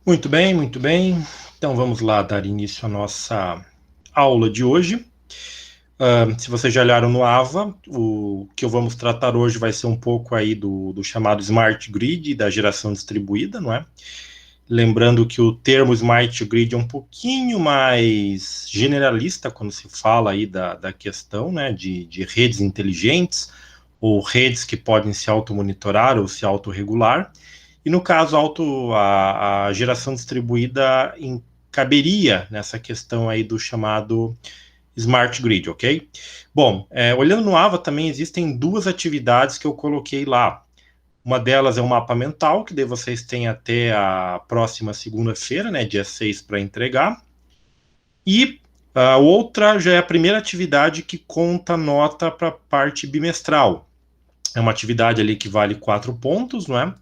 Muito bem, muito bem. Então vamos lá dar início à nossa aula de hoje. Se vocês já olharam no AVA, o que eu vamos tratar hoje vai ser um pouco aí do chamado Smart Grid, da geração distribuída, não é? Lembrando que o termo Smart Grid é um pouquinho mais generalista quando se fala aí da questão, né, de redes inteligentes ou redes que podem se automonitorar ou se autorregular. E no caso, a geração distribuída caberia nessa questão aí do chamado Smart Grid, ok? Bom, olhando no AVA também existem duas atividades que eu coloquei lá. Uma delas é o mapa mental, que daí vocês têm até a próxima segunda-feira, né, dia 6, para entregar. E a outra já é a primeira atividade que conta nota para a parte bimestral. É uma atividade ali que vale 4 pontos, não é?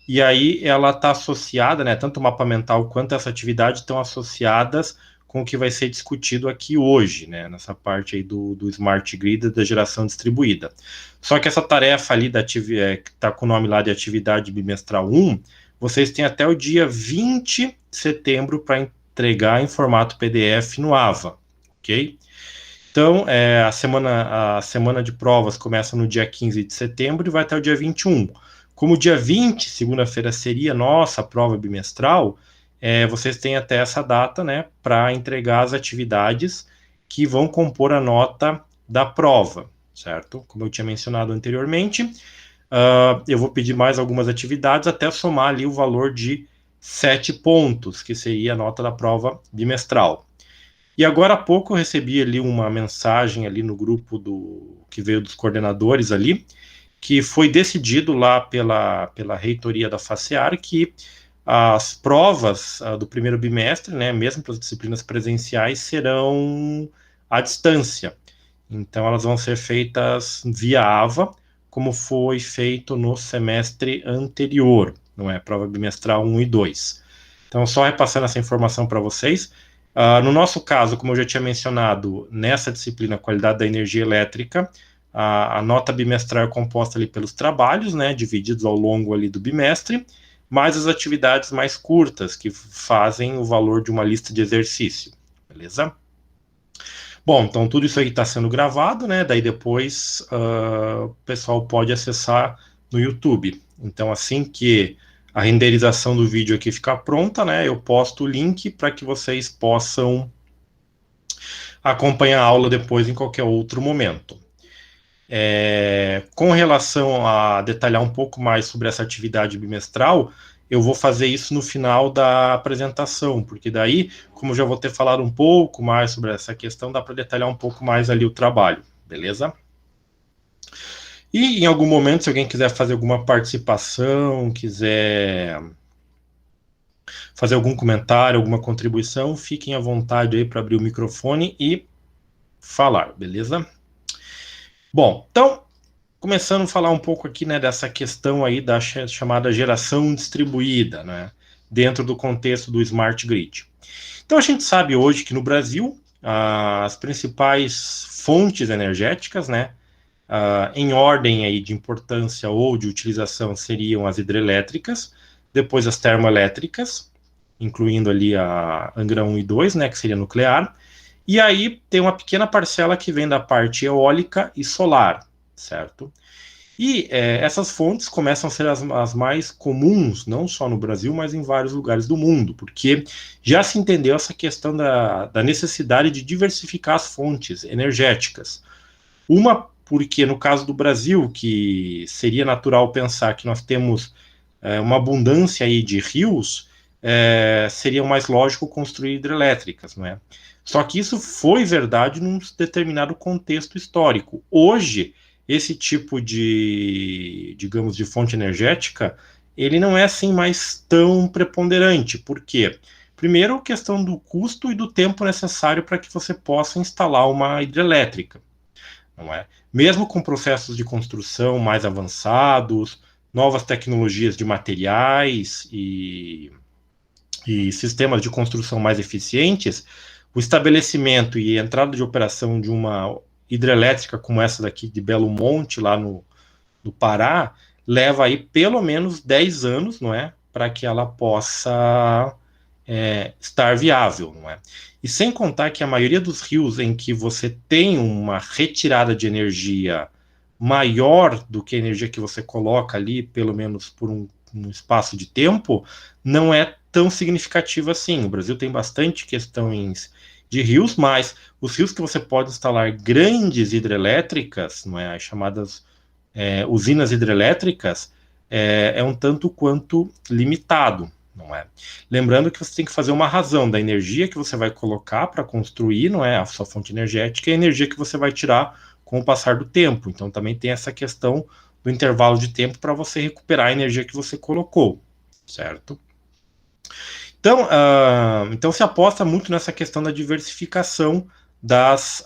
E aí ela está associada, né? Tanto o mapa mental quanto essa atividade estão associadas com o que vai ser discutido aqui hoje, né? Nessa parte aí do Smart Grid da geração distribuída. Só que essa tarefa ali que está com o nome lá de atividade bimestral 1, vocês têm até o dia 20 de setembro para entregar em formato PDF no AVA, ok? Então, a semana de provas começa no dia 15 de setembro e vai até o dia 21. Como o dia 20, segunda-feira, seria nossa prova bimestral, vocês têm até essa data, né, para entregar as atividades que vão compor a nota da prova, certo? Como eu tinha mencionado anteriormente, eu vou pedir mais algumas atividades até somar ali o valor de 7 pontos, que seria a nota da prova bimestral. E agora há pouco eu recebi ali uma mensagem ali no grupo que veio dos coordenadores ali, que foi decidido lá pela reitoria da FACEAR que as provas do primeiro bimestre, né, mesmo para as disciplinas presenciais, serão à distância. Então elas vão ser feitas via AVA, como foi feito no semestre anterior, não é? Prova bimestral 1 e 2. Então, só repassando essa informação para vocês, no nosso caso, como eu já tinha mencionado, nessa disciplina Qualidade da Energia Elétrica, a nota bimestral é composta ali pelos trabalhos, né, divididos ao longo ali do bimestre, mais as atividades mais curtas, que fazem o valor de uma lista de exercício, beleza? Bom, então tudo isso aí está sendo gravado, né, daí depois o pessoal pode acessar no YouTube. Então, assim que a renderização do vídeo aqui ficar pronta, né, eu posto o link para que vocês possam acompanhar a aula depois em qualquer outro momento. Com relação a detalhar um pouco mais sobre essa atividade bimestral, eu vou fazer isso no final da apresentação, porque daí, como eu já vou ter falado um pouco mais sobre essa questão, dá para detalhar um pouco mais ali o trabalho, beleza? E em algum momento, se alguém quiser fazer alguma participação, quiser fazer algum comentário, alguma contribuição, fiquem à vontade aí para abrir o microfone e falar, beleza? Bom, então, começando a falar um pouco aqui, né, dessa questão aí da chamada geração distribuída, né, dentro do contexto do Smart Grid. Então, a gente sabe hoje que no Brasil, as principais fontes energéticas, né, em ordem aí de importância ou de utilização seriam as hidrelétricas, depois as termoelétricas, incluindo ali a Angra 1 e 2, né, que seria nuclear, e aí tem uma pequena parcela que vem da parte eólica e solar, certo? E essas fontes começam a ser as mais comuns, não só no Brasil, mas em vários lugares do mundo, porque já se entendeu essa questão da necessidade de diversificar as fontes energéticas. Uma, porque no caso do Brasil, que seria natural pensar que nós temos uma abundância aí de rios, seria mais lógico construir hidrelétricas, não é? Só que isso foi verdade num determinado contexto histórico. Hoje, esse tipo de, digamos, de fonte energética, ele não é assim mais tão preponderante. Por quê? Primeiro, a questão do custo e do tempo necessário para que você possa instalar uma hidrelétrica, não é? Mesmo com processos de construção mais avançados, novas tecnologias de materiais e sistemas de construção mais eficientes, o estabelecimento e a entrada de operação de uma hidrelétrica como essa daqui de Belo Monte, lá no Pará, leva aí pelo menos 10 anos, não é? para que ela possa estar viável, não é? E sem contar que a maioria dos rios em que você tem uma retirada de energia maior do que a energia que você coloca ali, pelo menos por um espaço de tempo, não é tão significativo assim. O Brasil tem bastante questões de rios, mas os rios que você pode instalar grandes hidrelétricas, não é, as chamadas usinas hidrelétricas, é um tanto quanto limitado, não é? Lembrando que você tem que fazer uma razão da energia que você vai colocar para construir, não é, a sua fonte energética, e a energia que você vai tirar com o passar do tempo. Então também tem essa questão do intervalo de tempo para você recuperar a energia que você colocou, certo? Então se aposta muito nessa questão da diversificação das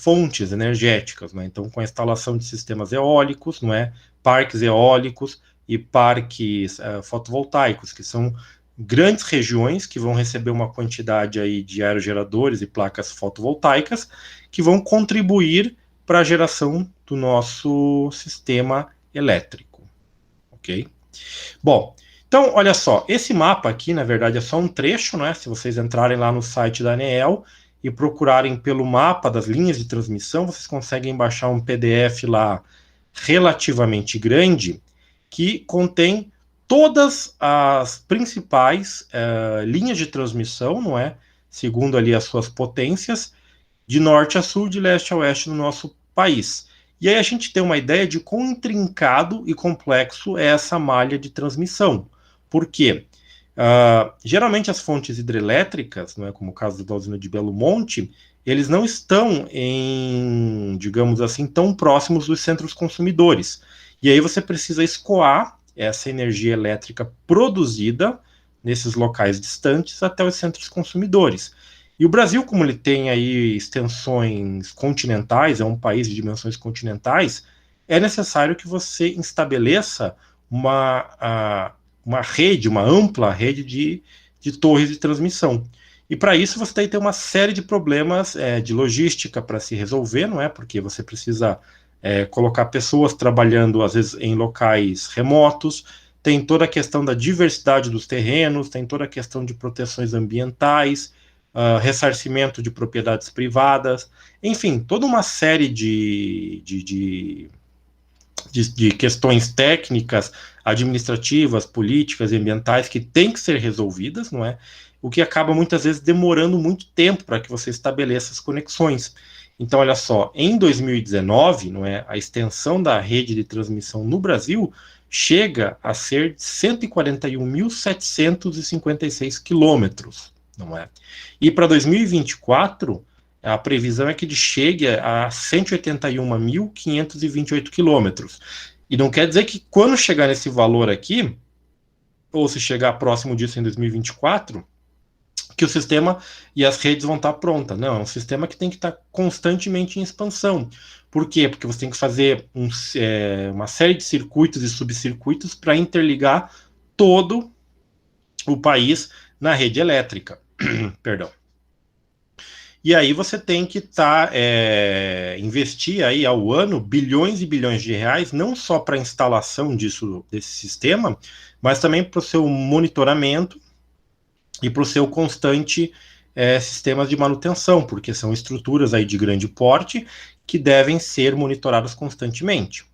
fontes energéticas, né? Então, com a instalação de sistemas eólicos, não é? Parques eólicos e parques fotovoltaicos, que são grandes regiões que vão receber uma quantidade aí de aerogeradores e placas fotovoltaicas que vão contribuir para a geração do nosso sistema elétrico, ok? Bom, então, olha só, esse mapa aqui, na verdade, é só um trecho, né? Se vocês entrarem lá no site da ANEEL e procurarem pelo mapa das linhas de transmissão, vocês conseguem baixar um PDF lá relativamente grande que contém todas as principais linhas de transmissão, não é? Segundo ali as suas potências, de norte a sul, de leste a oeste no nosso país. E aí a gente tem uma ideia de quão intrincado e complexo é essa malha de transmissão. Por quê? Geralmente as fontes hidrelétricas, não é, como o caso da usina de Belo Monte, eles não estão em, digamos assim, tão próximos dos centros consumidores. E aí você precisa escoar essa energia elétrica produzida nesses locais distantes até os centros consumidores. E o Brasil, como ele tem aí extensões continentais, é um país de dimensões continentais, é necessário que você estabeleça uma rede, uma ampla rede de torres de transmissão. E para isso você tem que ter uma série de problemas de logística para se resolver, não é? Porque você precisa colocar pessoas trabalhando, às vezes, em locais remotos, tem toda a questão da diversidade dos terrenos, tem toda a questão de proteções ambientais, ressarcimento de propriedades privadas, enfim, toda uma série de questões técnicas, administrativas, políticas e ambientais que têm que ser resolvidas, não é? O que acaba muitas vezes demorando muito tempo para que você estabeleça as conexões. Então, olha só, em 2019, não é, a extensão da rede de transmissão no Brasil chega a ser 141.756 quilômetros, não é? E para 2024, a previsão é que ele chegue a 181.528 quilômetros. E não quer dizer que quando chegar nesse valor aqui, ou se chegar próximo disso em 2024, que o sistema e as redes vão estar prontas. Não, é um sistema que tem que estar constantemente em expansão. Por quê? Porque você tem que fazer uma série de circuitos e subcircuitos para interligar todo o país na rede elétrica. Perdão. E aí você tem que investir aí ao ano bilhões e bilhões de reais, não só para a instalação desse sistema, mas também para o seu monitoramento e para o seu constante sistemas de manutenção, porque são estruturas aí de grande porte que devem ser monitoradas constantemente.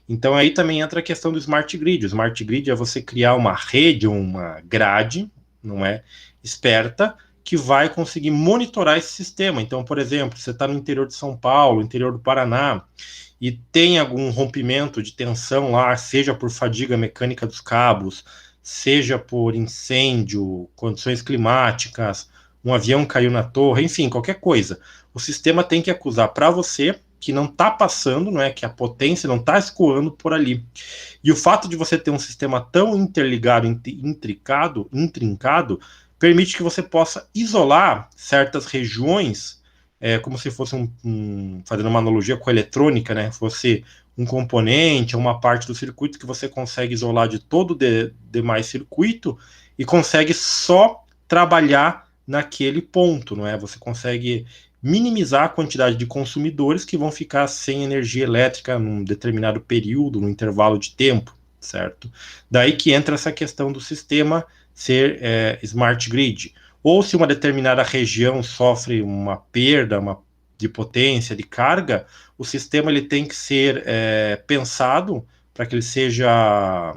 Então aí também entra a questão do Smart Grid. O Smart Grid é você criar uma rede, uma grade, não é, esperta, que vai conseguir monitorar esse sistema. Então, por exemplo, você está no interior de São Paulo, interior do Paraná, e tem algum rompimento de tensão lá, seja por fadiga mecânica dos cabos, seja por incêndio, condições climáticas, um avião caiu na torre, enfim, qualquer coisa. O sistema tem que acusar para você que não está passando, não é, que a potência não está escoando por ali. E o fato de você ter um sistema tão interligado, intrincado, permite que você possa isolar certas regiões, como se fosse fazendo uma analogia com a eletrônica, né? Fosse um componente, uma parte do circuito que você consegue isolar de todo o demais circuito e consegue só trabalhar naquele ponto, não é? Você consegue minimizar a quantidade de consumidores que vão ficar sem energia elétrica num determinado período, num intervalo de tempo, certo? Daí que entra essa questão do sistema ser smart grid. Ou se uma determinada região sofre uma perda de potência, de carga, o sistema ele tem que ser pensado para que ele seja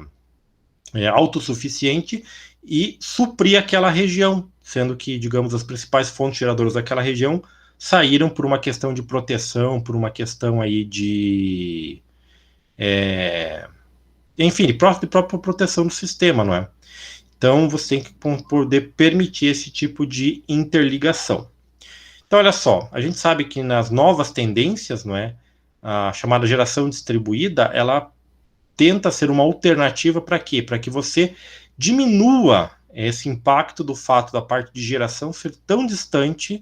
autossuficiente e suprir aquela região, sendo que, digamos, as principais fontes geradoras daquela região saíram por uma questão de proteção, por uma questão aí de... enfim, de própria proteção do sistema, não é? Então, você tem que poder permitir esse tipo de interligação. Então, olha só, a gente sabe que nas novas tendências, não é? A chamada geração distribuída, ela tenta ser uma alternativa para quê? Para que você diminua esse impacto do fato da parte de geração ser tão distante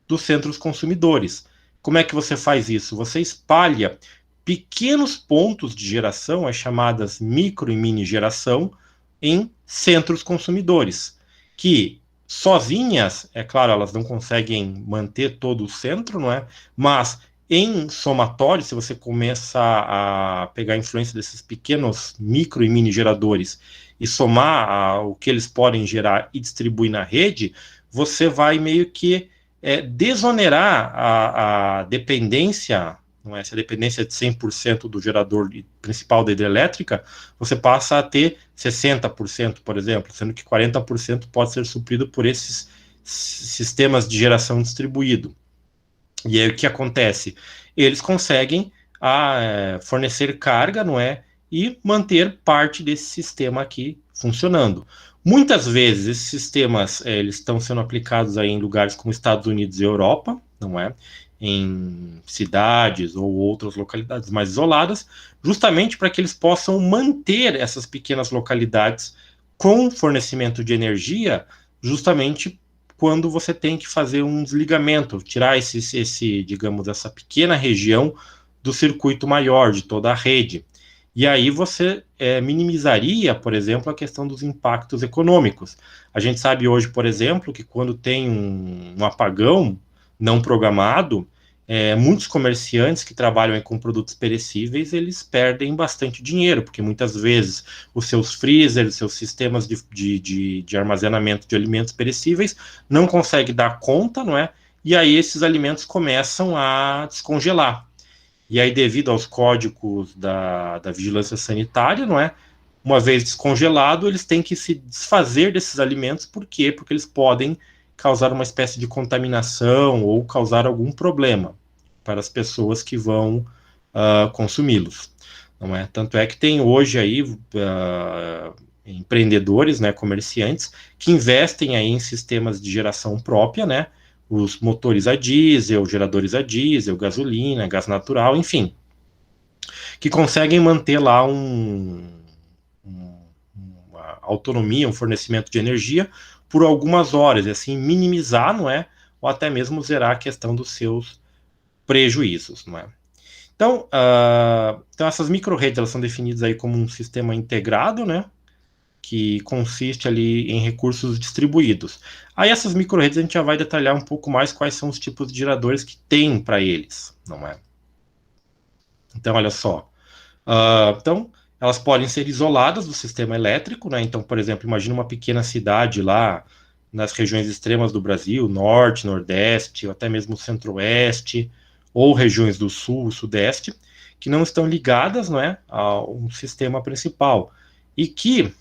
dos centros consumidores. Como é que você faz isso? Você espalha pequenos pontos de geração, as chamadas micro e mini geração, em centros consumidores, que sozinhas, é claro, elas não conseguem manter todo o centro, não é? Mas em somatório, se você começa a pegar a influência desses pequenos micro e mini geradores e somar o que eles podem gerar e distribuir na rede, você vai meio que desonerar a dependência, não é? Se a dependência é de 100% do gerador principal da hidrelétrica, você passa a ter 60%, por exemplo, sendo que 40% pode ser suprido por esses sistemas de geração distribuído. E aí o que acontece? Eles conseguem fornecer carga, não é? E manter parte desse sistema aqui funcionando. Muitas vezes esses sistemas eles estão sendo aplicados aí em lugares como Estados Unidos e Europa, não é? Em cidades ou outras localidades mais isoladas, justamente para que eles possam manter essas pequenas localidades com fornecimento de energia, justamente quando você tem que fazer um desligamento, tirar digamos, essa pequena região do circuito maior, de toda a rede. E aí você minimizaria, por exemplo, a questão dos impactos econômicos. A gente sabe hoje, por exemplo, que quando tem um apagão não programado, muitos comerciantes que trabalham com produtos perecíveis, eles perdem bastante dinheiro, porque muitas vezes os seus freezers, os seus sistemas de armazenamento de alimentos perecíveis não conseguem dar conta, não é? E aí esses alimentos começam a descongelar. E aí, devido aos códigos da vigilância sanitária, não é? Uma vez descongelado, eles têm que se desfazer desses alimentos. Por quê? Porque eles podem causar uma espécie de contaminação ou causar algum problema para as pessoas que vão consumi-los, não é? Tanto é que tem hoje aí empreendedores, né, comerciantes, que investem aí em sistemas de geração própria, né? Os motores a diesel, geradores a diesel, gasolina, gás natural, enfim, que conseguem manter lá uma autonomia, um fornecimento de energia por algumas horas, e assim minimizar, não é? Ou até mesmo zerar a questão dos seus prejuízos, não é? Então, então essas micro-redes, elas são definidas aí como um sistema integrado, né? Que consiste ali em recursos distribuídos. Aí essas micro-redes a gente já vai detalhar um pouco mais quais são os tipos de geradores que tem para eles, não é? Então, olha só. Então, elas podem ser isoladas do sistema elétrico, né? Então, por exemplo, imagina uma pequena cidade lá nas regiões extremas do Brasil, norte, nordeste, ou até mesmo centro-oeste, ou regiões do sul, sudeste, que não estão ligadas, não é, a um sistema principal. E que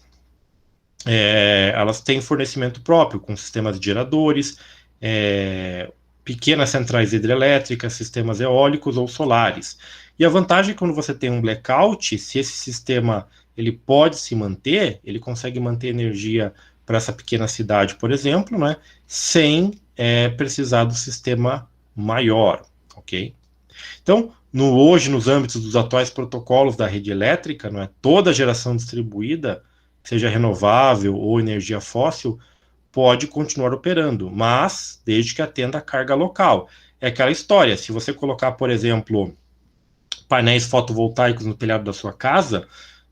elas têm fornecimento próprio, com sistemas de geradores, pequenas centrais hidrelétricas, sistemas eólicos ou solares. E a vantagem é que quando você tem um blackout, se esse sistema ele pode se manter, ele consegue manter energia para essa pequena cidade, por exemplo, né, sem precisar do sistema maior, ok? Então, hoje, nos âmbitos dos atuais protocolos da rede elétrica, não é, toda geração distribuída, seja renovável ou energia fóssil, pode continuar operando, mas desde que atenda a carga local. É aquela história, se você colocar, por exemplo, painéis fotovoltaicos no telhado da sua casa,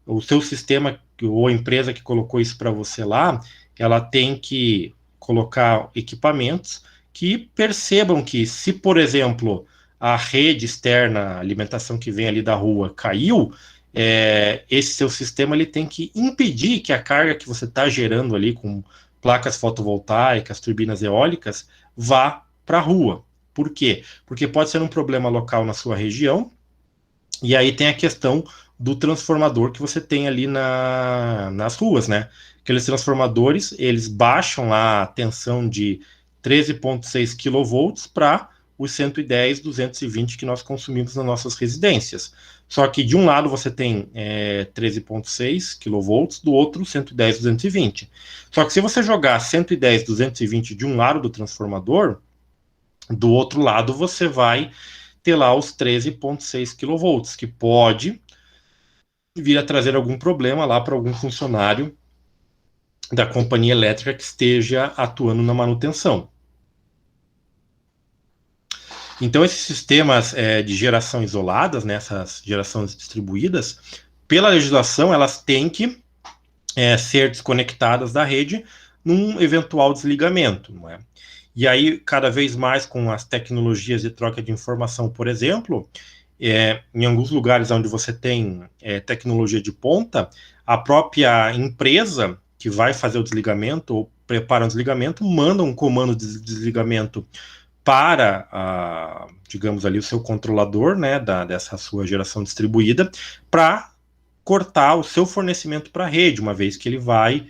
o seu sistema ou a empresa que colocou isso para você lá, ela tem que colocar equipamentos que percebam que se, por exemplo, a rede externa, a alimentação que vem ali da rua caiu, esse seu sistema ele tem que impedir que a carga que você está gerando ali com placas fotovoltaicas, turbinas eólicas, vá para a rua. Por quê? Porque pode ser um problema local na sua região, e aí tem a questão do transformador que você tem ali nas ruas, né? Aqueles transformadores, eles baixam lá a tensão de 13,6 kV para os 110, 220 que nós consumimos nas nossas residências. Só que de um lado você tem 13,6 kV, do outro 110, 220. Só que se você jogar 110, 220 de um lado do transformador, do outro lado você vai ter lá os 13,6 kV, que pode vir a trazer algum problema lá para algum funcionário da companhia elétrica que esteja atuando na manutenção. Então, esses sistemas de geração isoladas, né, essas gerações distribuídas, pela legislação, elas têm que ser desconectadas da rede num eventual desligamento, não é? E aí, cada vez mais com as tecnologias de troca de informação, por exemplo, em alguns lugares onde você tem tecnologia de ponta, a própria empresa que vai fazer o desligamento ou prepara um desligamento, manda um comando de desligamento para, digamos ali, o seu controlador, né, dessa sua geração distribuída, para cortar o seu fornecimento para a rede, uma vez que ele vai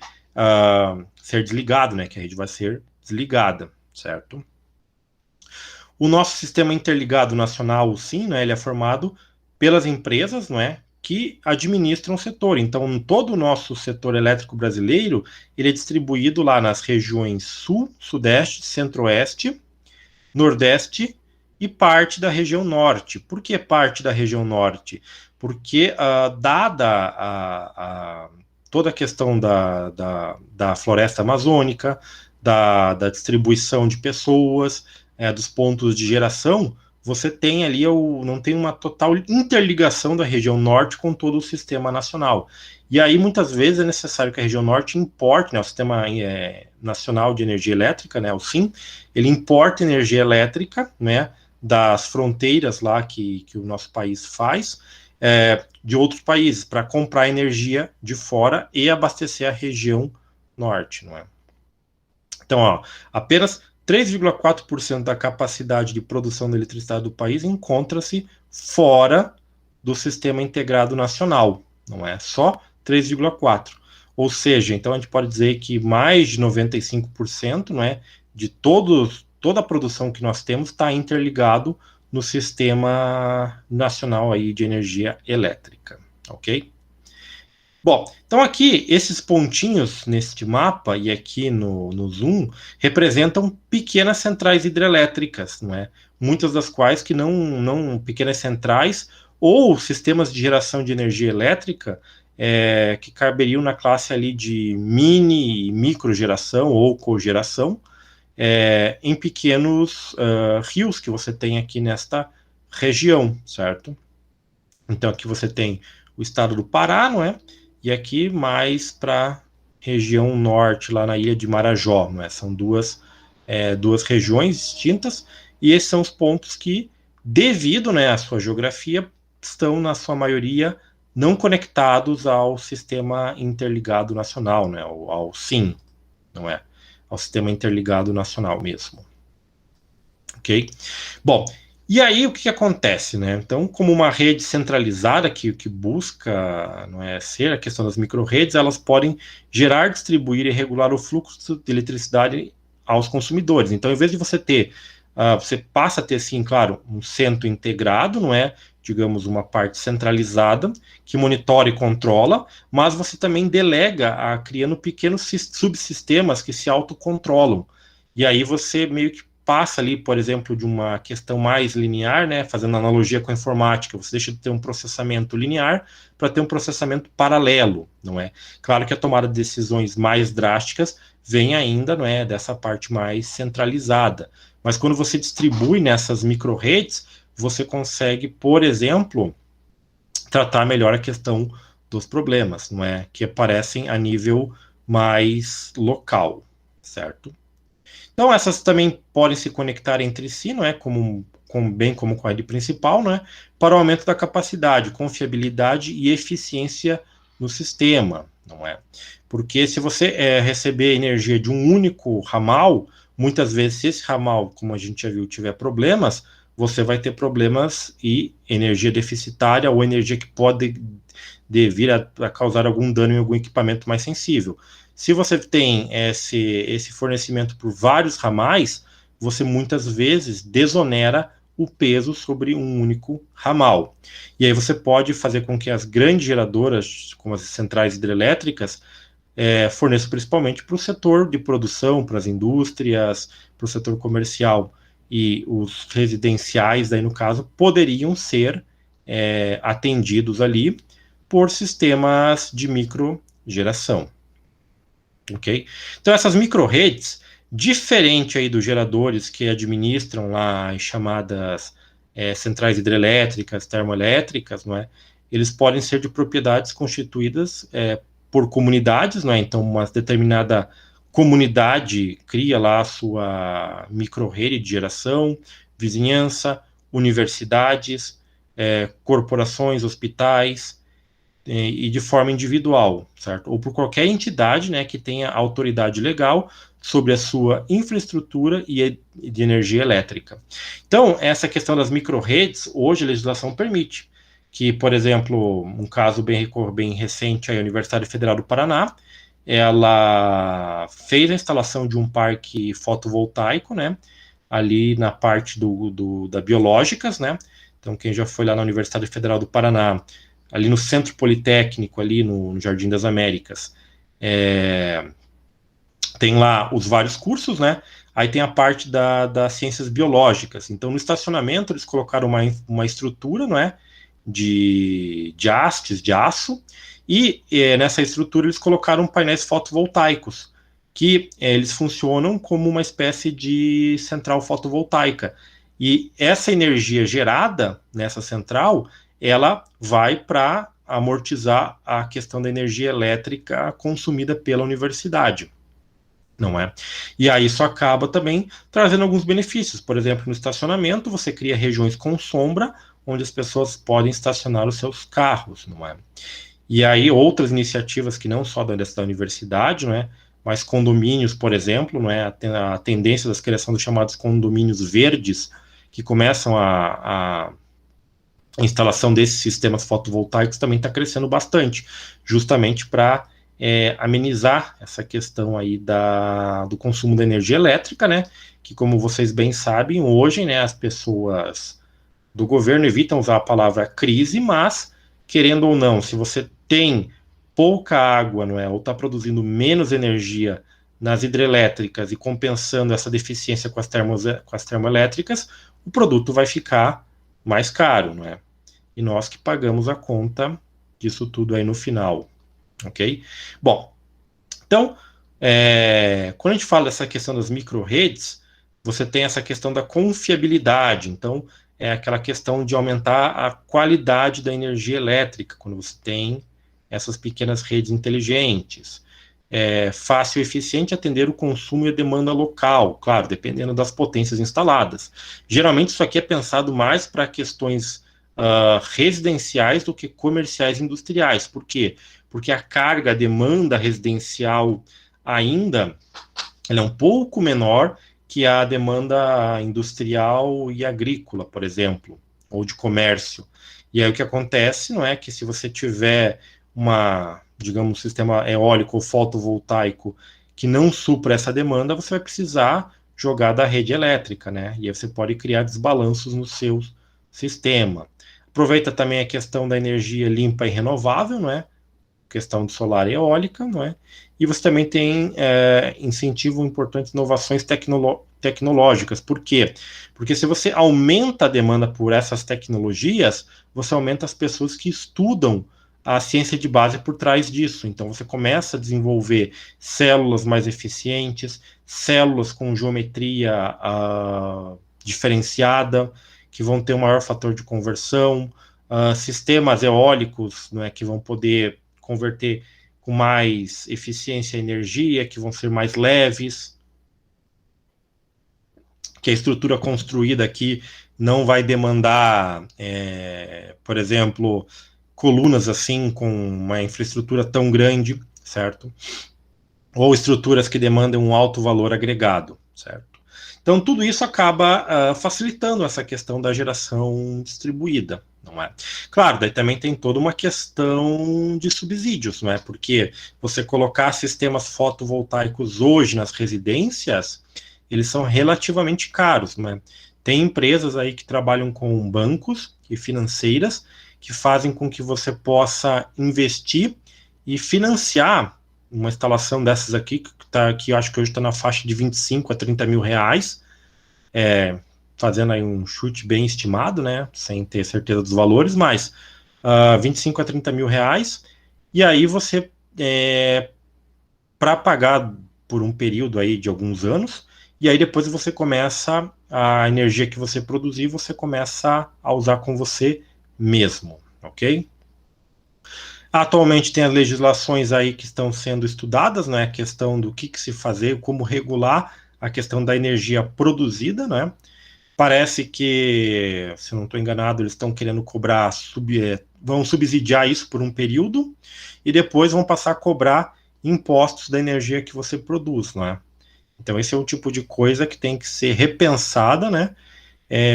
ser desligado, né, que a rede vai ser desligada, certo? O nosso sistema interligado nacional, o SIM, né, ele é formado pelas empresas, não é, que administram o setor. Então, todo o nosso setor elétrico brasileiro, ele é distribuído lá nas regiões Sul, Sudeste, Centro-Oeste, Nordeste e parte da região Norte. Por que parte da região Norte? Porque, dada toda a questão da floresta amazônica, da distribuição de pessoas, dos pontos de geração, você tem ali, não tem uma total interligação da região Norte com todo o sistema nacional. E aí, muitas vezes, é necessário que a região Norte importe, né, o Sistema Nacional de Energia Elétrica, né, o SIM, ele importa energia elétrica, né, das fronteiras lá que o nosso país faz, de outros países, para comprar energia de fora e abastecer a região Norte, não é? Então, ó, apenas 3,4% da capacidade de produção de eletricidade do país encontra-se fora do Sistema Integrado Nacional, não é? Só 3,4%. Ou seja, então a gente pode dizer que mais de 95%, não é, de toda a produção que nós temos está interligado no Sistema Nacional aí de Energia Elétrica, ok? Bom, então aqui, esses pontinhos neste mapa e aqui no zoom, representam pequenas centrais hidrelétricas, não é? Muitas das quais que não pequenas centrais ou sistemas de geração de energia elétrica que caberiam na classe ali de mini e microgeração ou cogeração em pequenos rios que você tem aqui nesta região, certo? Então aqui você tem o estado do Pará, não é? E aqui mais para região norte, lá na ilha de Marajó, não é? São duas regiões distintas, e esses são os pontos que, devido, né, à sua geografia, estão, na sua maioria, não conectados ao Sistema Interligado Nacional, né, ao SIM, não é? Ao Sistema Interligado Nacional mesmo. Ok? Bom, e aí o que acontece, né? Então, como uma rede centralizada que busca, não é, ser a questão das micro-redes, elas podem gerar, distribuir e regular o fluxo de eletricidade aos consumidores. Então, em vez de você ter, você passa a ter, sim, claro, um centro integrado, não é? Digamos, uma parte centralizada que monitora e controla, mas você também delega criando pequenos subsistemas que se autocontrolam. E aí você meio que passa ali, por exemplo, de uma questão mais linear, né, fazendo analogia com a informática, você deixa de ter um processamento linear para ter um processamento paralelo, não é? Claro que a tomada de decisões mais drásticas vem ainda, não é, dessa parte mais centralizada. Mas quando você distribui nessas micro-redes, você consegue, por exemplo, tratar melhor a questão dos problemas, não é, que aparecem a nível mais local, certo? Então, essas também podem se conectar entre si, não é? Como bem como com a rede principal, né, para o aumento da capacidade, confiabilidade e eficiência no sistema, não é? Porque se você receber energia de um único ramal, muitas vezes, se esse ramal, como a gente já viu, tiver problemas, você vai ter problemas e energia deficitária ou energia que pode vir a causar algum dano em algum equipamento mais sensível. Se você tem esse fornecimento por vários ramais, você muitas vezes desonera o peso sobre um único ramal. E aí você pode fazer com que as grandes geradoras, como as centrais hidrelétricas, forneçam principalmente para o setor de produção, para as indústrias, para o setor comercial. E os residenciais, daí no caso, poderiam ser atendidos ali por sistemas de microgeração. Ok? Então, essas microredes, diferente aí dos geradores que administram lá as chamadas centrais hidrelétricas, termoelétricas, não é? Eles podem ser de propriedades constituídas por comunidades, não é? Então, uma determinada comunidade cria lá a sua microrede de geração, vizinhança, universidades, corporações, hospitais, e de forma individual, certo? Ou por qualquer entidade, né, que tenha autoridade legal sobre a sua infraestrutura e de energia elétrica. Então, essa questão das microredes, hoje a legislação permite que, por exemplo, um caso bem recente, a Universidade Federal do Paraná, ela fez a instalação de um parque fotovoltaico, né, ali na parte da Biológicas, né, então quem já foi lá na Universidade Federal do Paraná, ali no Centro Politécnico, ali no Jardim das Américas, tem lá os vários cursos, né? Aí tem a parte das ciências biológicas. Então, no estacionamento, eles colocaram uma estrutura, não é? De hastes, de aço, e nessa estrutura eles colocaram painéis fotovoltaicos, que eles funcionam como uma espécie de central fotovoltaica. E essa energia gerada nessa central, ela vai para amortizar a questão da energia elétrica consumida pela universidade, não é? E aí isso acaba também trazendo alguns benefícios. Por exemplo, no estacionamento, você cria regiões com sombra, onde as pessoas podem estacionar os seus carros, não é? E aí outras iniciativas que não só da universidade, não é? Mas condomínios, por exemplo, não é? A tendência da criação dos chamados condomínios verdes, que começam a instalação desses sistemas fotovoltaicos também está crescendo bastante, justamente para amenizar essa questão aí do consumo da energia elétrica, né? Que, como vocês bem sabem, hoje, né, as pessoas do governo evitam usar a palavra crise, mas, querendo ou não, se você tem pouca água, não é, ou está produzindo menos energia nas hidrelétricas e compensando essa deficiência com as termoelétricas, o produto vai ficar mais caro, não é? E nós que pagamos a conta disso tudo aí no final, ok? Bom, então, quando a gente fala dessa questão das microredes, você tem essa questão da confiabilidade, então é aquela questão de aumentar a qualidade da energia elétrica, quando você tem essas pequenas redes inteligentes. É fácil e eficiente atender o consumo e a demanda local, claro, dependendo das potências instaladas. Geralmente isso aqui é pensado mais para questões residenciais do que comerciais e industriais. Por quê? Porque a carga, a demanda residencial ainda ela é um pouco menor que a demanda industrial e agrícola, por exemplo, ou de comércio. E aí o que acontece, não é que se você tiver digamos, um sistema eólico ou fotovoltaico que não supra essa demanda, você vai precisar jogar da rede elétrica, né? E aí você pode criar desbalanços no seu sistema. Aproveita também a questão da energia limpa e renovável, não é? Questão de solar e eólica, não é? E você também tem incentivo importantes inovações tecnológicas. Por quê? Porque se você aumenta a demanda por essas tecnologias, você aumenta as pessoas que estudam a ciência de base por trás disso. Então você começa a desenvolver células mais eficientes, células com geometria diferenciada, que vão ter um maior fator de conversão, sistemas eólicos, não é, que vão poder converter com mais eficiência a energia, que vão ser mais leves, que a estrutura construída aqui não vai demandar, por exemplo, colunas assim com uma infraestrutura tão grande, certo? Ou estruturas que demandam um alto valor agregado, certo? Então, tudo isso acaba facilitando essa questão da geração distribuída, não é? Claro, daí também tem toda uma questão de subsídios, não é? Porque você colocar sistemas fotovoltaicos hoje nas residências, eles são relativamente caros, não é? Tem empresas aí que trabalham com bancos e financeiras que fazem com que você possa investir e financiar uma instalação dessas aqui, que eu acho que hoje está na faixa de 25 a 30 mil reais, fazendo aí um chute bem estimado, né, sem ter certeza dos valores, mas 25 a 30 mil reais, e aí você, para pagar por um período aí de alguns anos, e aí depois você começa, a energia que você produzir, você começa a usar com você mesmo, ok? Atualmente tem as legislações aí que estão sendo estudadas, né? A questão do que se fazer, como regular a questão da energia produzida, né? Parece que, se não estou enganado, eles estão querendo cobrar, vão subsidiar isso por um período e depois vão passar a cobrar impostos da energia que você produz, né? Então esse é o tipo de coisa que tem que ser repensada, né?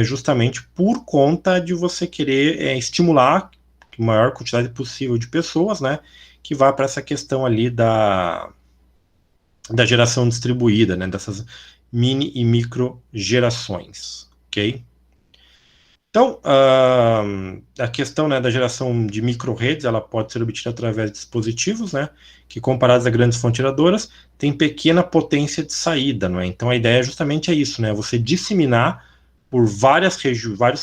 Justamente por conta de você querer estimular a maior quantidade possível de pessoas, né, que vá para essa questão ali da geração distribuída, né, dessas mini e micro gerações, ok? Então, a questão, né, da geração de micro-redes, ela pode ser obtida através de dispositivos, né, que comparados a grandes fontes geradoras, têm pequena potência de saída, não é? Então, a ideia justamente é isso, né, você disseminar por vários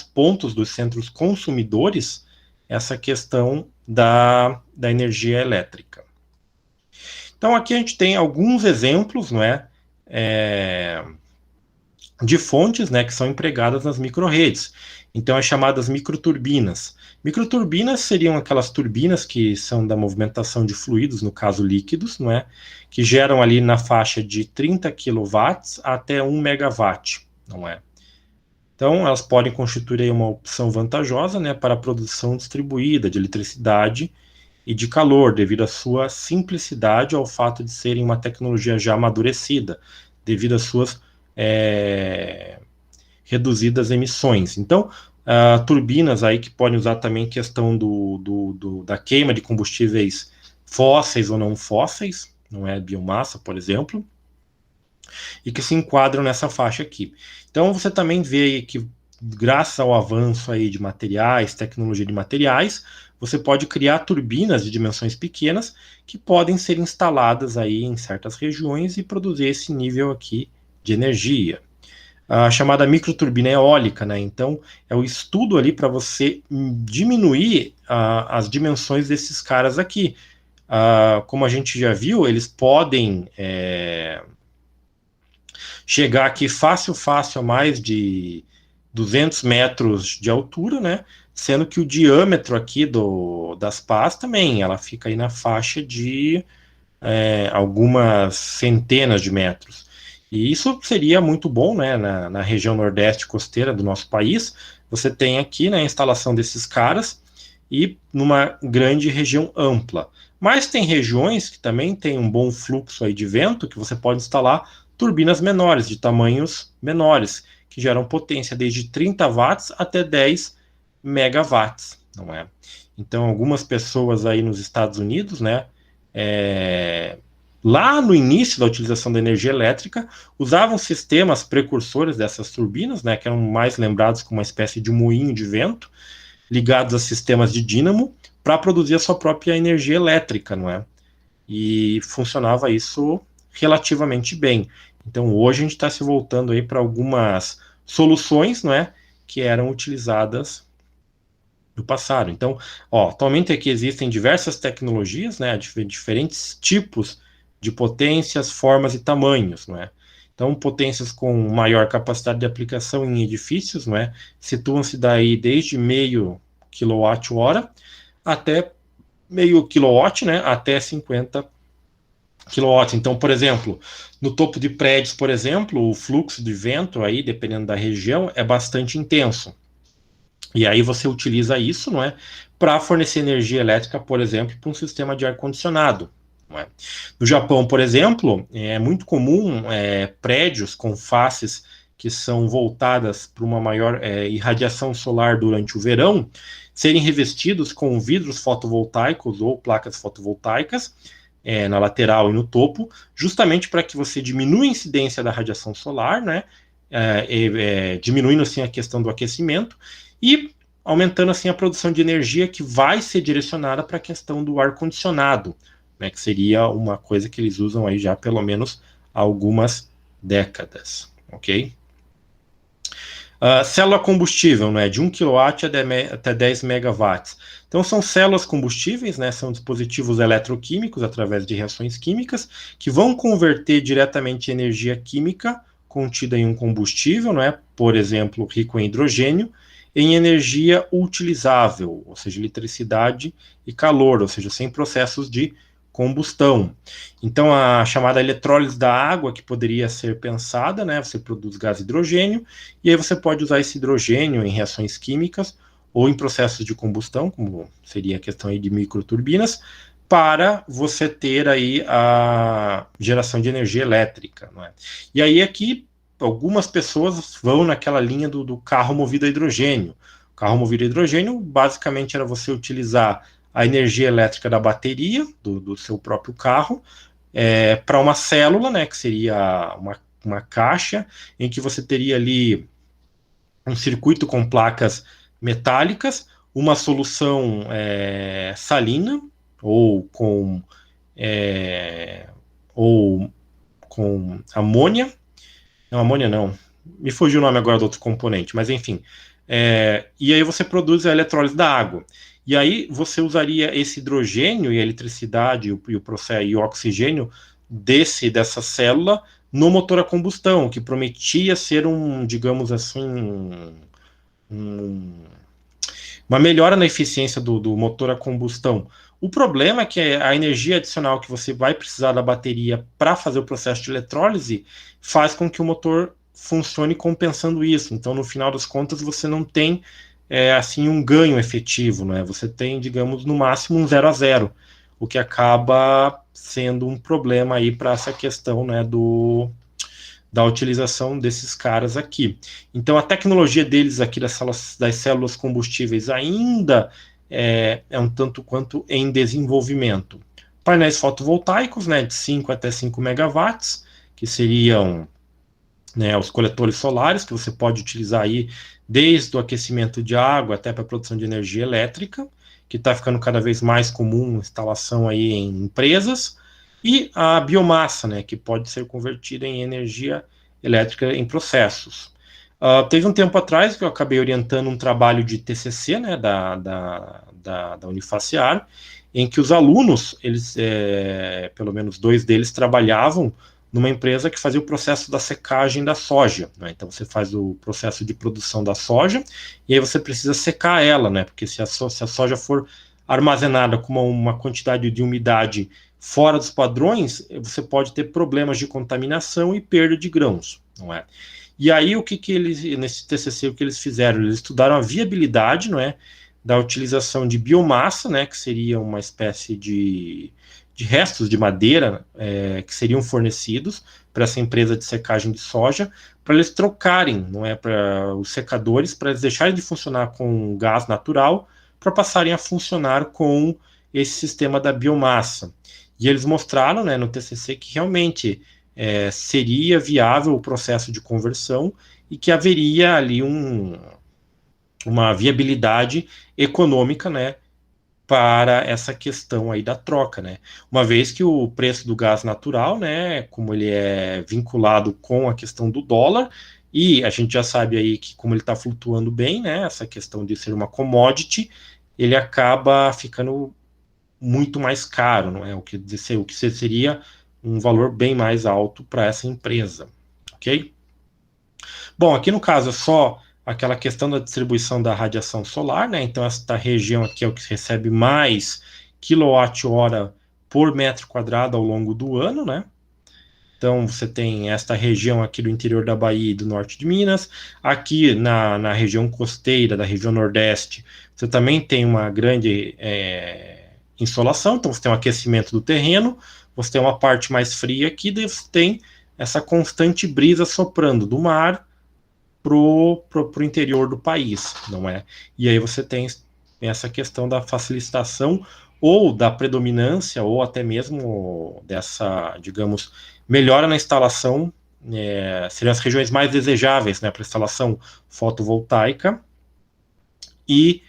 pontos dos centros consumidores essa questão da energia elétrica. Então, aqui a gente tem alguns exemplos, não é, de fontes, né, que são empregadas nas micro-redes. Então, as chamadas microturbinas. Microturbinas seriam aquelas turbinas que são da movimentação de fluidos, no caso líquidos, não é? Que geram ali na faixa de 30 kW até 1 megawatt, não é? Então, elas podem constituir uma opção vantajosa, né, para a produção distribuída de eletricidade e de calor, devido à sua simplicidade, ao fato de serem uma tecnologia já amadurecida, devido às suas reduzidas emissões. Então, turbinas aí que podem usar também questão da queima de combustíveis fósseis ou não fósseis, não é biomassa, por exemplo, e que se enquadram nessa faixa aqui. Então, você também vê que, graças ao avanço aí de materiais, tecnologia de materiais, você pode criar turbinas de dimensões pequenas que podem ser instaladas aí em certas regiões e produzir esse nível aqui de energia. A chamada microturbina eólica, né? Então, é o estudo ali para você diminuir as dimensões desses caras aqui. Como a gente já viu, eles podem chegar aqui fácil a mais de 200 metros de altura, né? Sendo que o diâmetro aqui das pás também, ela fica aí na faixa de algumas centenas de metros. E isso seria muito bom, né, na região nordeste costeira do nosso país. Você tem aqui, né, a instalação desses caras e numa grande região ampla. Mas tem regiões que também tem um bom fluxo aí de vento que você pode instalar turbinas menores, de tamanhos menores, que geram potência desde 30 watts até 10 megawatts, não é? Então, algumas pessoas aí nos Estados Unidos, né, lá no início da utilização da energia elétrica, usavam sistemas precursores dessas turbinas, né, que eram mais lembrados como uma espécie de moinho de vento, ligados a sistemas de dínamo, para produzir a sua própria energia elétrica, não é? E funcionava isso relativamente bem. Então, hoje a gente está se voltando aí para algumas soluções, não é, que eram utilizadas no passado. Então, atualmente aqui existem diversas tecnologias, né, diferentes tipos de potências, formas e tamanhos, não é? Então, potências com maior capacidade de aplicação em edifícios, não é? Situam-se daí desde meio quilowatt-hora até meio quilowatt, né, até 50 quilowatts. Então, por exemplo, no topo de prédios, por exemplo, o fluxo de vento aí, dependendo da região, é bastante intenso. E aí você utiliza isso, não é, para fornecer energia elétrica, por exemplo, para um sistema de ar-condicionado. No Japão, por exemplo, é muito comum prédios com faces que são voltadas para uma maior irradiação solar durante o verão serem revestidos com vidros fotovoltaicos ou placas fotovoltaicas na lateral e no topo, justamente para que você diminua a incidência da radiação solar, né, diminuindo assim a questão do aquecimento e aumentando assim a produção de energia que vai ser direcionada para a questão do ar-condicionado, né, que seria uma coisa que eles usam aí já pelo menos há algumas décadas, ok? Célula combustível, né, de 1 kW até 10 megawatts. Então são células combustíveis, né, são dispositivos eletroquímicos através de reações químicas que vão converter diretamente energia química contida em um combustível, né, por exemplo, rico em hidrogênio, em energia utilizável, ou seja, eletricidade e calor, ou seja, sem processos de combustão. Então, a chamada eletrólise da água, que poderia ser pensada, né? Você produz gás hidrogênio, e aí você pode usar esse hidrogênio em reações químicas ou em processos de combustão, como seria a questão aí de microturbinas, para você ter aí a geração de energia elétrica, não é? E aí aqui algumas pessoas vão naquela linha do carro movido a hidrogênio. O carro movido a hidrogênio basicamente era você utilizar a energia elétrica da bateria do seu próprio carro para uma célula, né, que seria uma caixa em que você teria ali um circuito com placas metálicas, uma solução salina ou com amônia. Não, amônia não. Me fugiu o nome agora do outro componente, mas enfim. E aí você produz a eletrólise da água. E aí você usaria esse hidrogênio e a eletricidade e o oxigênio dessa célula no motor a combustão, que prometia ser digamos assim, uma melhora na eficiência do motor a combustão. O problema é que a energia adicional que você vai precisar da bateria para fazer o processo de eletrólise faz com que o motor funcione compensando isso. Então, no final das contas, você não tem assim um ganho efetivo, né? Você tem, digamos, no máximo um 0 a 0, o que acaba sendo um problema aí para essa questão, né, da utilização desses caras aqui. Então, a tecnologia deles aqui das células combustíveis ainda é um tanto quanto em desenvolvimento. Painéis fotovoltaicos, né, de 5 até 5 megawatts, que seriam, né, os coletores solares, que você pode utilizar aí desde o aquecimento de água até para a produção de energia elétrica, que está ficando cada vez mais comum instalação aí em empresas, e a biomassa, né, que pode ser convertida em energia elétrica em processos. Teve um tempo atrás que eu acabei orientando um trabalho de TCC, né, da Unifaciar, em que os alunos, eles, pelo menos 2 deles, trabalhavam numa empresa que fazia o processo da secagem da soja, né? Então você faz o processo de produção da soja e aí você precisa secar ela, né? Porque se a soja for armazenada com uma quantidade de umidade fora dos padrões, você pode ter problemas de contaminação e perda de grãos, não é? E aí o que eles, nesse TCC, o que eles fizeram? Eles estudaram a viabilidade, não é, da utilização de biomassa, né, que seria uma espécie de restos de madeira que seriam fornecidos para essa empresa de secagem de soja, para eles trocarem, não é, para os secadores, para eles deixarem de funcionar com gás natural, para passarem a funcionar com esse sistema da biomassa. E eles mostraram, né, no TCC que realmente seria viável o processo de conversão e que haveria ali uma viabilidade econômica, né, para essa questão aí da troca, né? Uma vez que o preço do gás natural, né, como ele é vinculado com a questão do dólar, e a gente já sabe aí que como ele está flutuando bem, né, essa questão de ser uma commodity, ele acaba ficando muito mais caro, não é? O que seria um valor bem mais alto para essa empresa, ok? Bom, aqui no caso é só aquela questão da distribuição da radiação solar, né? Então esta região aqui é o que recebe mais quilowatt-hora por metro quadrado ao longo do ano, né? Então, você tem esta região aqui do interior da Bahia e do norte de Minas. Aqui na região costeira, da região nordeste, você também tem uma grande insolação. Então, você tem um aquecimento do terreno, você tem uma parte mais fria aqui, daí você tem essa constante brisa soprando do mar pro interior do país, não é? E aí você tem essa questão da facilitação ou da predominância, ou até mesmo dessa, digamos, melhora na instalação, seriam as regiões mais desejáveis, né, para instalação fotovoltaica e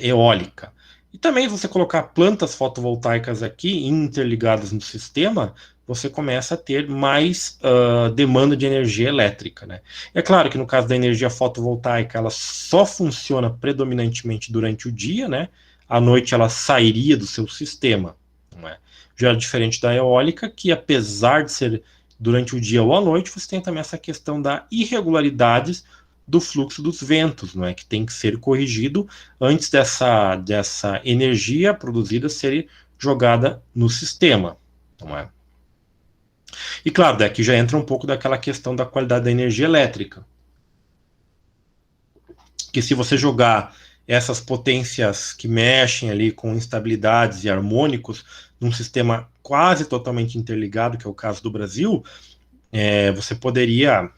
eólica. E também você colocar plantas fotovoltaicas aqui interligadas no sistema, você começa a ter mais demanda de energia elétrica, né? É claro que no caso da energia fotovoltaica, ela só funciona predominantemente durante o dia, né? À noite ela sairia do seu sistema, não é? Já é diferente da eólica, que apesar de ser durante o dia ou à noite, você tem também essa questão da irregularidades do fluxo dos ventos, não é? Que tem que ser corrigido antes dessa energia produzida ser jogada no sistema, não é? E claro, daqui já entra um pouco daquela questão da qualidade da energia elétrica, que se você jogar essas potências que mexem ali com instabilidades e harmônicos num sistema quase totalmente interligado, que é o caso do Brasil, você poderia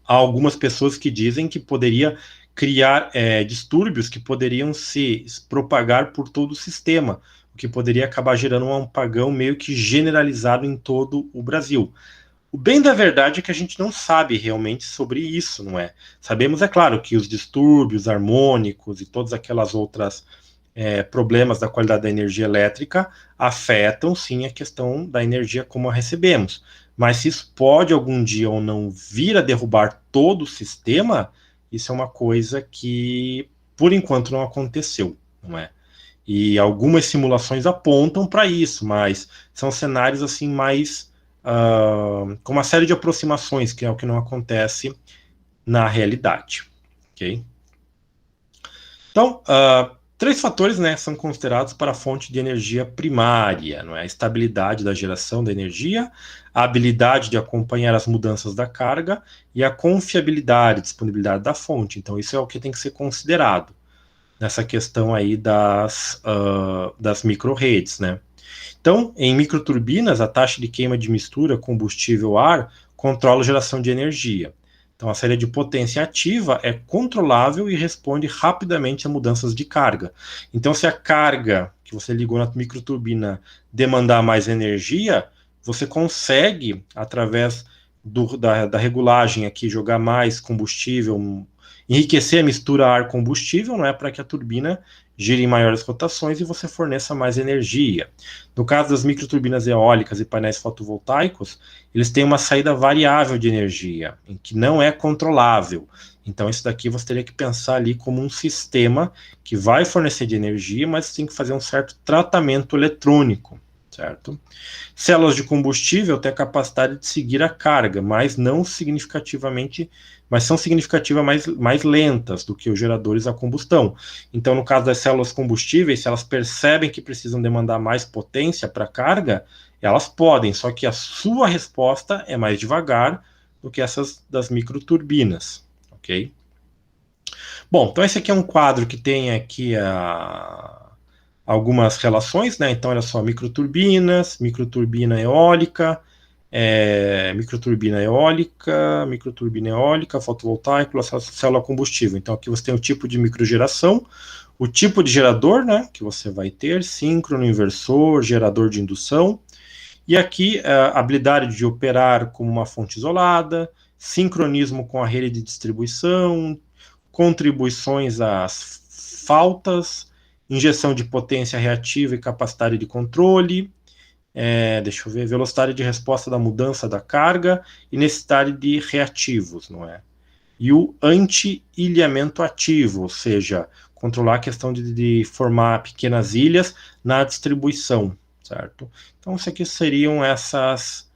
há algumas pessoas que dizem que poderia criar distúrbios que poderiam se propagar por todo o sistema, o que poderia acabar gerando um apagão meio que generalizado em todo o Brasil. O bem da verdade é que a gente não sabe realmente sobre isso, não é? Sabemos, é claro, que os distúrbios harmônicos e todas aquelas outras problemas da qualidade da energia elétrica afetam, sim, a questão da energia como a recebemos. Mas se isso pode algum dia ou não vir a derrubar todo o sistema, isso é uma coisa que, por enquanto, não aconteceu, não é? E algumas simulações apontam para isso, mas são cenários assim mais com uma série de aproximações, que é o que não acontece na realidade, ok? Então, três fatores, né, são considerados para a fonte de energia primária, não é? A estabilidade da geração da energia, a habilidade de acompanhar as mudanças da carga e a confiabilidade, disponibilidade da fonte. Então, isso é o que tem que ser considerado nessa questão aí das micro-redes, né? Então, em microturbinas, a taxa de queima de mistura combustível-ar controla a geração de energia. Então, a série de potência ativa é controlável e responde rapidamente a mudanças de carga. Então, se a carga que você ligou na microturbina demandar mais energia, você consegue, através da regulagem aqui, jogar mais combustível, enriquecer a mistura ar-combustível, não é, para que a turbina gire em maiores rotações e você forneça mais energia. No caso das microturbinas eólicas e painéis fotovoltaicos, eles têm uma saída variável de energia, em que não é controlável. Então, isso daqui você teria que pensar ali como um sistema que vai fornecer de energia, mas tem que fazer um certo tratamento eletrônico, certo? Células de combustível têm a capacidade de seguir a carga, mas não significativamente, mas são significativamente mais lentas do que os geradores a combustão. Então, no caso das células combustíveis, se elas percebem que precisam demandar mais potência para a carga, elas podem, só que a sua resposta é mais devagar do que essas das microturbinas, ok? Bom, então esse aqui é um quadro que tem aqui algumas relações, né? Então, olha só, microturbinas, microturbina eólica, fotovoltaico, célula combustível. Então, aqui você tem o tipo de microgeração, o tipo de gerador, né, que você vai ter, síncrono, inversor, gerador de indução, e aqui a habilidade de operar como uma fonte isolada, sincronismo com a rede de distribuição, contribuições às faltas, injeção de potência reativa e capacidade de controle, deixa eu ver, velocidade de resposta da mudança da carga e necessidade de reativos, não é? E o anti-ilhamento ativo, ou seja, controlar a questão de formar pequenas ilhas na distribuição, certo? Então, isso aqui seriam essas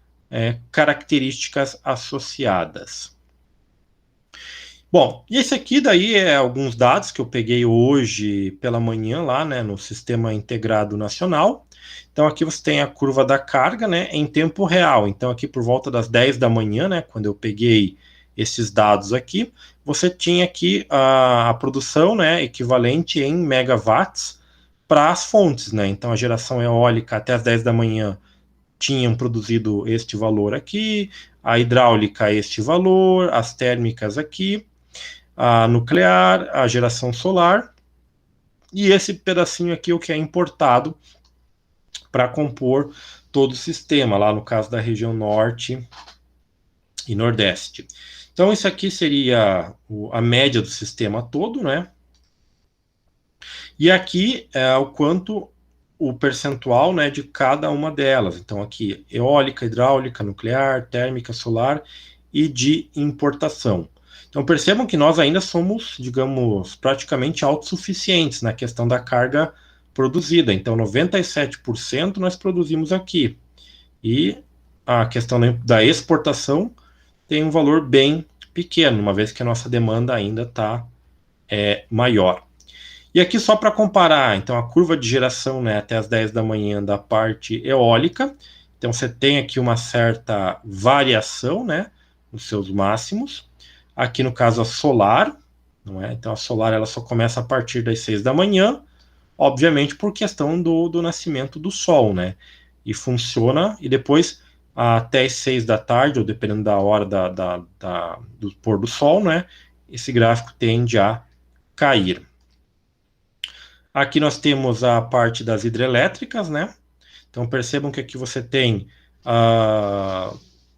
características associadas. Bom, e esse aqui daí é alguns dados que eu peguei hoje pela manhã lá, né, no Sistema Integrado Nacional. Então aqui você tem a curva da carga, né, em tempo real. Então aqui por volta das 10 da manhã, né, quando eu peguei esses dados aqui, você tinha aqui a produção, né, equivalente em megawatts para as fontes, né. Então a geração eólica até as 10 da manhã tinham produzido este valor aqui, a hidráulica este valor, as térmicas aqui, a nuclear, a geração solar, e esse pedacinho aqui é o que é importado para compor todo o sistema, lá no caso da região norte e nordeste. Então, isso aqui seria a média do sistema todo, né? E aqui é o quanto o percentual, né, de cada uma delas. Então, aqui, eólica, hidráulica, nuclear, térmica, solar e de importação. Então, percebam que nós ainda somos, digamos, praticamente autossuficientes na questão da carga produzida. Então, 97% nós produzimos aqui. E a questão da exportação tem um valor bem pequeno, uma vez que a nossa demanda ainda está maior. E aqui só para comparar, então a curva de geração, né, até as 10 da manhã da parte eólica, então você tem aqui uma certa variação, né, nos seus máximos. Aqui no caso a solar, não é? Então a solar ela só começa a partir das 6 da manhã, obviamente por questão do nascimento do sol, né? E funciona, e depois até as 6 da tarde, ou dependendo da hora do pôr do sol, né? Esse gráfico tende a cair. Aqui nós temos a parte das hidrelétricas, né? Então percebam que aqui você tem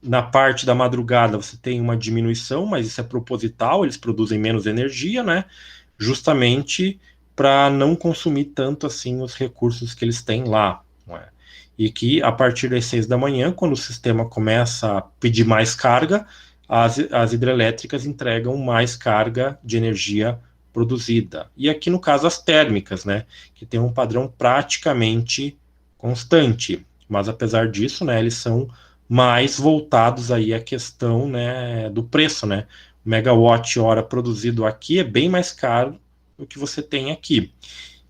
na parte da madrugada você tem uma diminuição, mas isso é proposital, eles produzem menos energia, né? Justamente para não consumir tanto assim os recursos que eles têm lá, não é? E que a partir das 6 da manhã, quando o sistema começa a pedir mais carga, as hidrelétricas entregam mais carga de energia produzida. E aqui no caso as térmicas, né, que tem um padrão praticamente constante, mas apesar disso, né, eles são mais voltados aí à questão, né, do preço, né? O megawatt-hora produzido aqui é bem mais caro do que você tem aqui.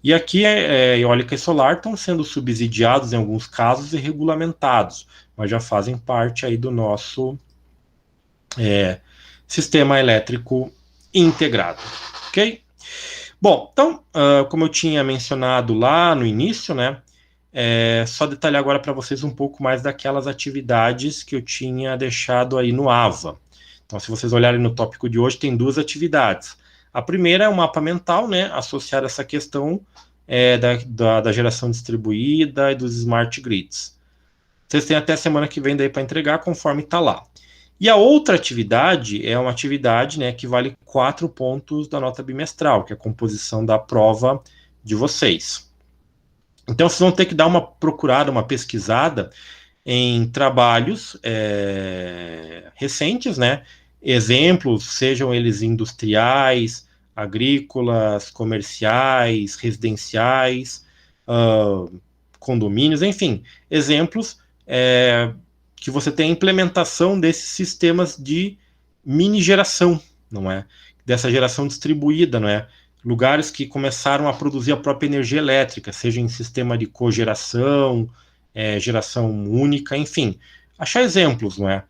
E aqui eólica e solar estão sendo subsidiados em alguns casos e regulamentados, mas já fazem parte aí do nosso sistema elétrico integrado, ok? Bom, então, como eu tinha mencionado lá no início, né, só detalhar agora para vocês um pouco mais daquelas atividades que eu tinha deixado aí no AVA. Então, se vocês olharem no tópico de hoje, tem duas atividades. A primeira é um mapa mental, né, associado a essa questão da geração distribuída e dos smart grids. Vocês têm até a semana que vem daí para entregar, conforme está lá. E a outra atividade é uma atividade, né, que vale 4 pontos da nota bimestral, que é a composição da prova de vocês. Então, vocês vão ter que dar uma procurada, uma pesquisada em trabalhos recentes, né? Exemplos, sejam eles industriais, agrícolas, comerciais, residenciais, condomínios, enfim, exemplos que você tem a implementação desses sistemas de mini geração, não é? Dessa geração distribuída, não é? Lugares que começaram a produzir a própria energia elétrica, seja em sistema de cogeração, geração única, enfim. Achar exemplos, não é?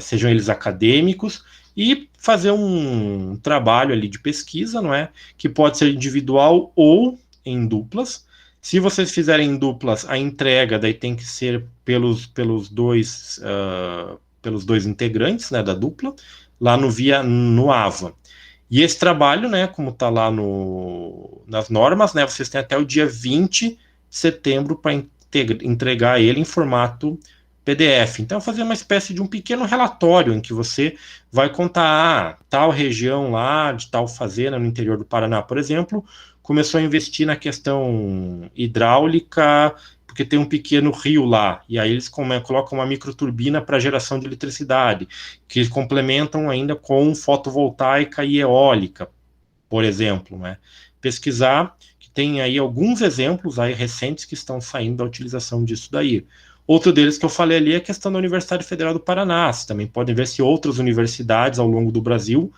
Sejam eles acadêmicos, e fazer um trabalho ali de pesquisa, não é? Que pode ser individual ou em duplas. Se vocês fizerem em duplas, a entrega daí tem que ser pelos dois integrantes, né, da dupla, lá no AVA. E esse trabalho, né, como está lá nas normas, né, vocês têm até o dia 20 de setembro para entregar ele em formato PDF. Então, fazer uma espécie de um pequeno relatório em que você vai contar tal região lá, de tal fazenda no interior do Paraná, por exemplo, começou a investir na questão hidráulica, porque tem um pequeno rio lá, e aí eles colocam uma microturbina para geração de eletricidade, que eles complementam ainda com fotovoltaica e eólica, por exemplo, né? Pesquisar, que tem aí alguns exemplos aí recentes que estão saindo da utilização disso daí. Outro deles que eu falei ali é a questão da Universidade Federal do Paraná. Vocês também podem ver se outras universidades ao longo do Brasil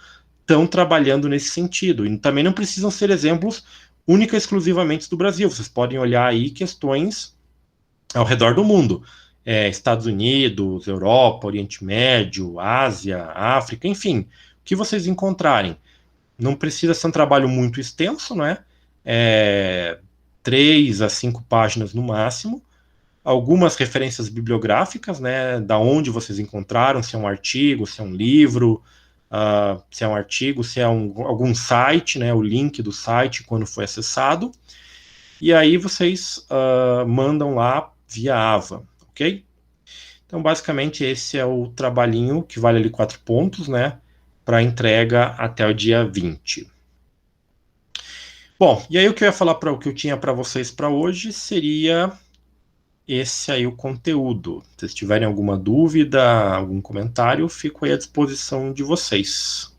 estão trabalhando nesse sentido. E também não precisam ser exemplos única e exclusivamente do Brasil. Vocês podem olhar aí questões ao redor do mundo. Estados Unidos, Europa, Oriente Médio, Ásia, África, enfim, o que vocês encontrarem. Não precisa ser um trabalho muito extenso, não é? 3 a 5 páginas no máximo. Algumas referências bibliográficas, né? Da onde vocês encontraram, se é um artigo, se é um livro, se é um artigo, se é algum site, né? O link do site quando foi acessado. E aí vocês mandam lá via Ava, ok? Então, basicamente, esse é o trabalhinho que vale ali 4 pontos, né? Para entrega até o dia 20. Bom, e aí o que eu ia falar para o que eu tinha para vocês para hoje seria esse aí o conteúdo. Se vocês tiverem alguma dúvida, algum comentário, fico aí à disposição de vocês.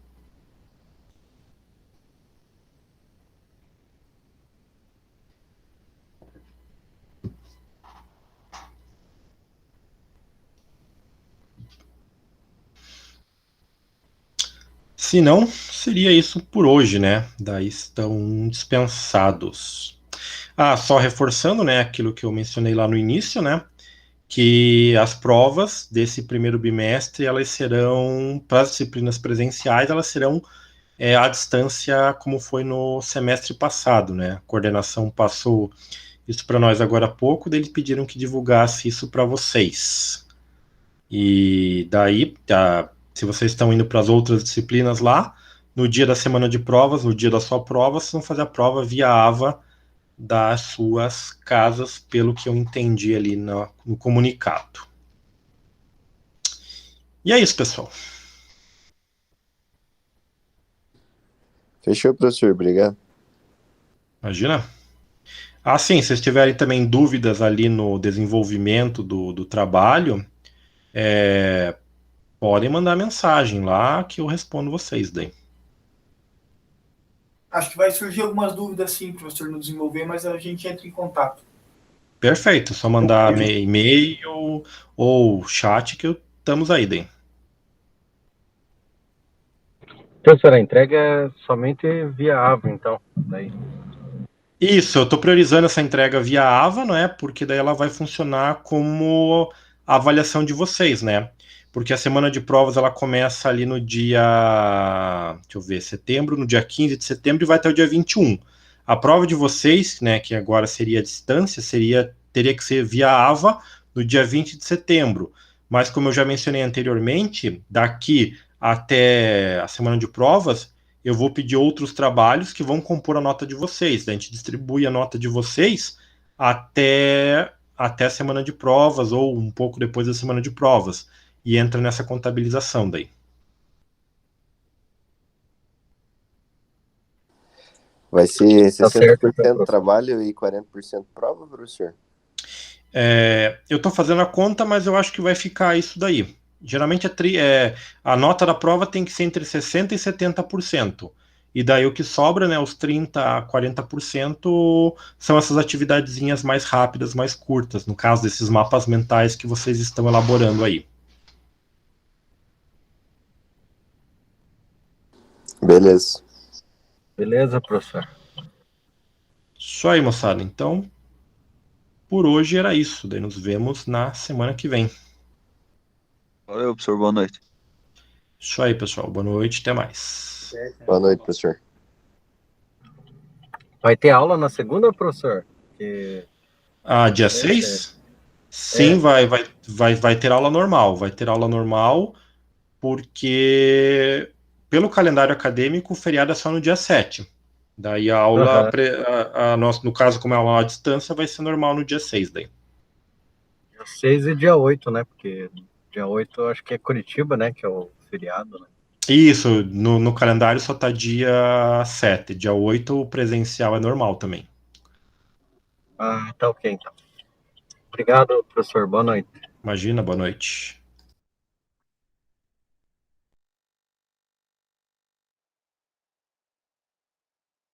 Se não, seria isso por hoje, né? Daí estão dispensados. Só reforçando, né, aquilo que eu mencionei lá no início, né? Que as provas desse primeiro bimestre, elas serão, para as disciplinas presenciais, elas serão à distância, como foi no semestre passado, né? A coordenação passou isso para nós agora há pouco, daí eles pediram que divulgasse isso para vocês. E daí, se vocês estão indo para as outras disciplinas lá, no dia da semana de provas, no dia da sua prova, vocês vão fazer a prova via AVA das suas casas, pelo que eu entendi ali no comunicado. E é isso, pessoal. Fechou, professor. Obrigado. Imagina. Sim, se vocês tiverem também dúvidas ali no desenvolvimento do trabalho, podem mandar mensagem lá que eu respondo vocês daí. Acho que vai surgir algumas dúvidas sim, professor, no desenvolver, mas a gente entra em contato. Perfeito, só mandar e-mail ou chat que estamos aí daí. Professor, a entrega é somente via AVA, então, daí. Isso, eu estou priorizando essa entrega via AVA, não é? Porque daí ela vai funcionar como a avaliação de vocês, né? Porque a semana de provas ela começa ali no dia, deixa eu ver, setembro, no dia 15 de setembro e vai até o dia 21. A prova de vocês, né, que agora seria a distância, teria que ser via AVA no dia 20 de setembro. Mas como eu já mencionei anteriormente, daqui até a semana de provas, eu vou pedir outros trabalhos que vão compor a nota de vocês. A gente distribui a nota de vocês até a semana de provas ou um pouco depois da semana de provas. E entra nessa contabilização daí. Vai ser Tá 60% certo, trabalho e 40% prova, professor? Eu estou fazendo a conta, mas eu acho que vai ficar isso daí. Geralmente a nota da prova tem que ser entre 60% e 70%. E daí o que sobra, né, os 30% a 40%, são essas atividadezinhas mais rápidas, mais curtas, no caso desses mapas mentais que vocês estão elaborando aí. Beleza. Beleza, professor. Isso aí, moçada. Então, por hoje era isso. Daí nos vemos na semana que vem. Valeu, professor. Boa noite. Isso aí, pessoal. Boa noite. Até mais. Boa noite, professor. Vai ter aula na segunda, professor? Dia 6? Sim, vai ter aula normal. Vai ter aula normal porque, pelo calendário acadêmico, o feriado é só no dia 7. Daí a aula, no caso, como é uma aula à distância, vai ser normal no dia 6 daí. Dia 6 e dia 8, né? Porque dia 8 eu acho que é Curitiba, né? Que é o feriado, né? Isso, no calendário só tá dia 7. Dia 8 o presencial é normal também. Tá ok, então. Obrigado, professor. Boa noite. Imagina, boa noite.